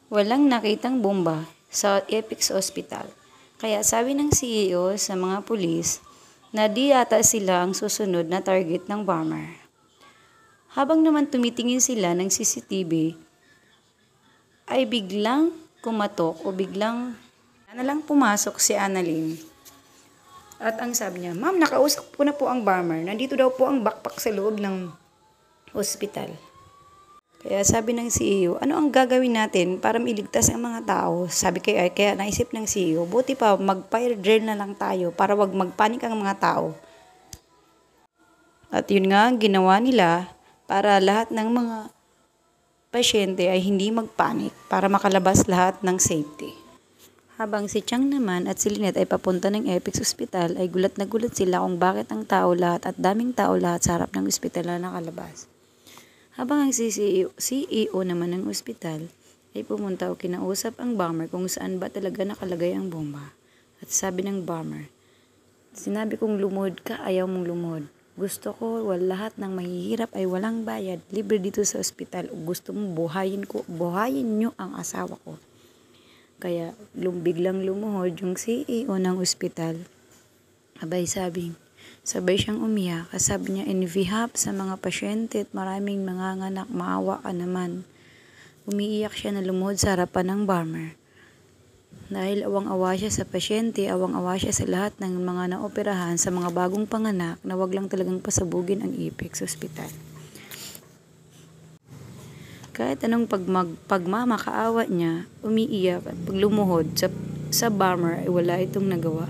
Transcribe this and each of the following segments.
Walang nakitang bomba sa Apex Hospital. Kaya sabi ng CEO sa mga pulis na di yata sila ang susunod na target ng bomber. Habang naman tumitingin sila ng CCTV, ay biglang kumatok o biglang na lang pumasok si Annalyn. At ang sabi niya, "Ma'am, nakausap ko na po ang bomber. Nandito daw po ang backpack sa loob ng hospital." Kaya sabi ng CEO, ano ang gagawin natin para mailigtas ang mga tao? Sabi kaya naisip ng CEO, buti pa mag-fire drill na lang tayo para wag magpanik ang mga tao. At yun nga ang ginawa nila para lahat ng mga pasyente ay hindi magpanik para makalabas lahat ng safety. Habang si Chang naman at si Lynette ay papunta ng Apex Hospital ay gulat na gulat sila kung bakit ang tao lahat at daming tao lahat sa harap ng ospital na nakalabas. Habang ang CEO naman ng ospital ay pumunta o kinausap ang bomber kung saan ba talaga nakalagay ang bomba. At sabi ng bomber, "Sinabi kong lumuhod ka, ayaw mong lumuhod. Gusto ko lahat ng mahihirap ay walang bayad, libre dito sa ospital. O gusto mo buhayin nyo ang asawa ko." Kaya biglang lumuhod yung CEO ng ospital. Sabay siyang umiyak. Sabi niya, "In behalf sa mga pasyente at maraming manganganak, maawa ka naman." Umiiyak siya na lumuhod sa harapan ng bomber. Dahil awang-awa siya sa pasyente, awang-awa siya sa lahat ng mga naoperahan sa mga bagong panganak na wag lang talagang pasabugin ang Apex Hospital. Kahit anong pagmamakaawa niya, umiiyak at paglumuhod sa bomber ay wala itong nagawa,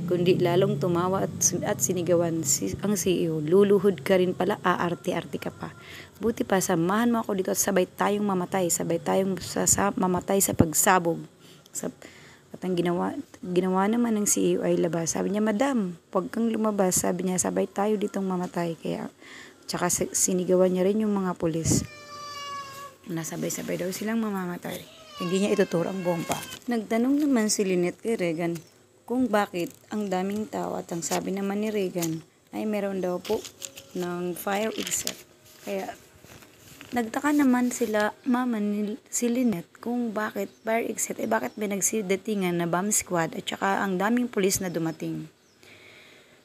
kundi lalong tumawa at sinigawan ang CEO. "Luluhod ka rin pala, aarte-arte ka pa. Buti pa, samahan mo ako dito at sabay tayong mamatay mamatay sa pagsabog." At ang ginawa naman ng CEO ay labas. Sabi niya, "Madam, huwag kang lumabas." Sabi niya, "Sabay tayo ditong mamatay." Tsaka sinigawan niya rin yung mga pulis. Nasabay-sabay daw silang mamamatay. Hindi niya ituturo ang bomba. Nagtanong naman si Lynette kay Regan kung bakit ang daming tao at ang sabi naman ni Regan ay meron daw po ng fire exit. Kaya nagtaka naman sila si Lynette kung bakit fire exit bakit may nagsidatingan na bomb squad at saka ang daming pulis na dumating.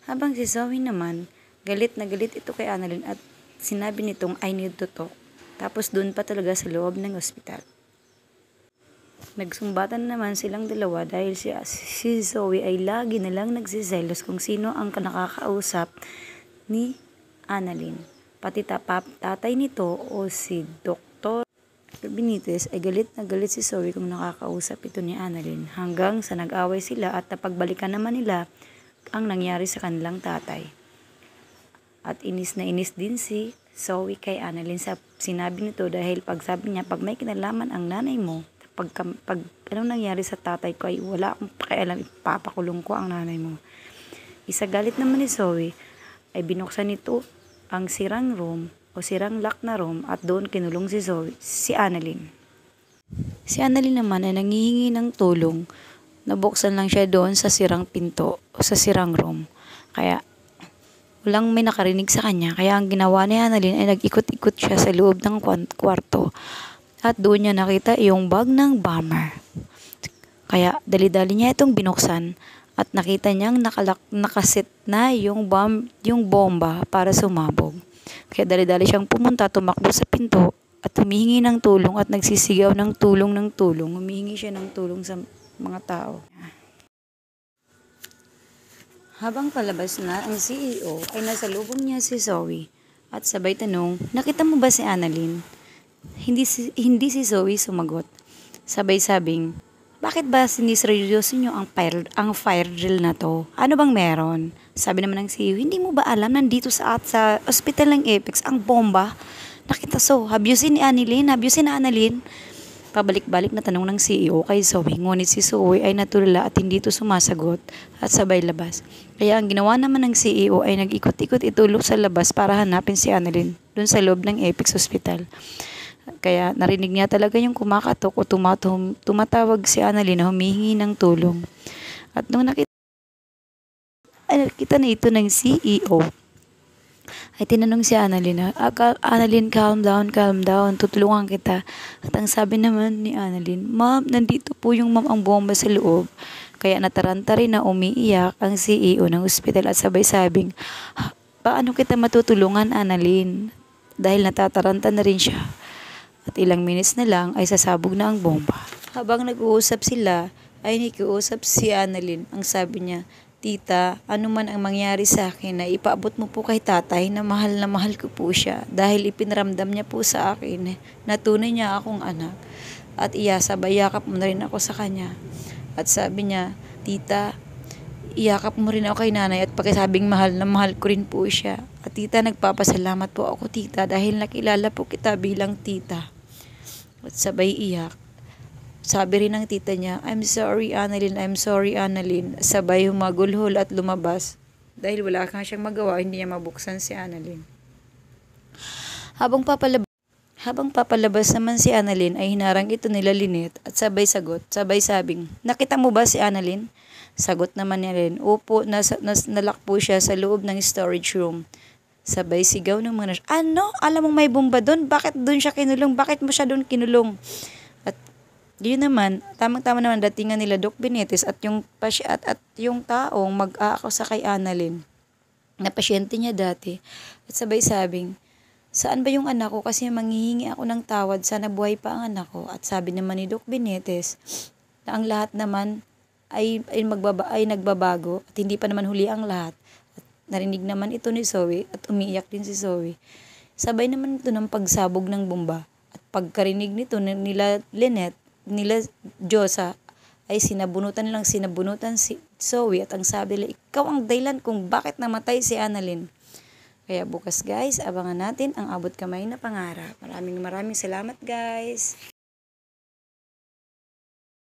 Habang si Zoe naman, galit na galit ito kay Annalyn at sinabi nitong, "I need to talk." Tapos doon pa talaga sa loob ng ospital. Nagsumbatan naman silang dalawa dahil si Zoe ay lagi na lang nagsiselos kung sino ang nakakausap ni Annalyn. Pati tatay nito o si Dr. Benitez ay galit na galit si Zoe kung nakakausap ito ni Annalyn. Hanggang sa nag-away sila at napagbalikan naman nila ang nangyari sa kanilang tatay. At inis na inis din si Zoe kay Annalyn sa sinabi nito dahil sabi niya, "Pag may kinalaman ang nanay mo, pag anong nangyari sa tatay ko ay wala akong pakialam, ipapakulong ko ang nanay mo." Isagalit naman ni Zoe ay binuksan nito ang sirang room o sirang lock na room at doon kinulong si Annalyn. Si Annalyn naman ay nanghihingi ng tulong. Nabuksan lang siya doon sa sirang pinto o sa sirang room. Kaya walang may nakarinig sa kanya, kaya ang ginawa ni Annalyn ay nag-ikot-ikot siya sa loob ng kwarto at doon niya nakita yung bag ng bomber. Kaya dali-dali niya itong binuksan at nakita niyang nakaset na yung bomba para sumabog. Kaya dali-dali siyang tumakbo sa pinto at humihingi ng tulong at nagsisigaw ng tulong. Humihingi siya ng tulong sa mga tao. Habang palabas na ang CEO ay nasalubong niya si Zoe at sabay tanong, "Nakita mo ba si Annalyn?" Hindi si Zoe sumagot. Sabay sabing, "Bakit ba siniseryoso niyo ang fire drill na to? Ano bang meron?" Sabi naman ng CEO, "Hindi mo ba alam nandito sa ospital ng Apex ang bomba? Nakita habyusin ni Annalyn." Pabalik-balik na tanong ng CEO kay Zoe, ngunit si Zoe ay natulala at hindi ito sumasagot at sabay labas. Kaya ang ginawa naman ng CEO ay nag-ikot-ikot itulog sa labas para hanapin si Annalyn doon sa loob ng Apex Hospital. Kaya narinig niya talaga yung kumakatok o tumatawag si Annalyn na humihingi ng tulong. At nung nakita na ito ng CEO, ay tinanong si Annalyn, Annalyn, calm down, tutulungan kita. At ang sabi naman ni Annalyn, Ma'am, nandito po yung ma'am ang bomba sa loob. Kaya nataranta rin na umiiyak ang CEO ng ospital at sabay sabing, paano kita matutulungan, Annalyn? Dahil natataranta na rin siya. At ilang minutes na lang ay sasabog na ang bomba. Habang nag-uusap sila, ay nakikiusap si Annalyn. Ang sabi niya, Tita, ano man ang mangyari sa akin na ipaabot mo po kay tatay na mahal ko po siya dahil ipinramdam niya po sa akin na tunay niya akong anak at iyasabay yakap mo na rin ako sa kanya. At sabi niya, Tita, iyakap mo rin ako kay nanay at pakisabing mahal na mahal ko rin po siya. At tita, nagpapasalamat po ako tita dahil nakilala po kita bilang tita. At sabay iyak. Sabi rin ng tita niya, I'm sorry Annalyn. Sabay humagulhol at lumabas. Dahil wala kang siyang magawa, hindi niya mabuksan si Annalyn. Habang papalabas naman si Annalyn ay hinarang ito nila Lynette at sabay sagot, sabay sabing, nakita mo ba si Annalyn? Sagot naman niya rin, opo, nalak po siya sa loob ng storage room. Sabay sigaw ng mga ano? Alam mong may bomba doon? Bakit doon siya kinulong? Bakit mo siya doon kinulong? At yun naman, tamang-tama naman datingan nila Doc Benitez at yung yung taong mag-aakusa kay Annalyn na pasyente niya dati. At sabay sabing, saan ba yung anak ko? Kasi manghihingi ako ng tawad, sana buhay pa ang anak ko. At sabi naman ni Doc Benitez na ang lahat naman ay nagbabago at hindi pa naman huli ang lahat. At narinig naman ito ni Zoe at umiiyak din si Zoe. Sabay naman ito ng pagsabog ng bomba. At pagkarinig nito nila Lynette, nila Josa, ay sinabunutan si Zoe at ang sabi nila, ikaw ang dahilan kung bakit namatay si Annalyn. Kaya bukas guys, abangan natin ang abot kamay na pangarap. Maraming salamat guys.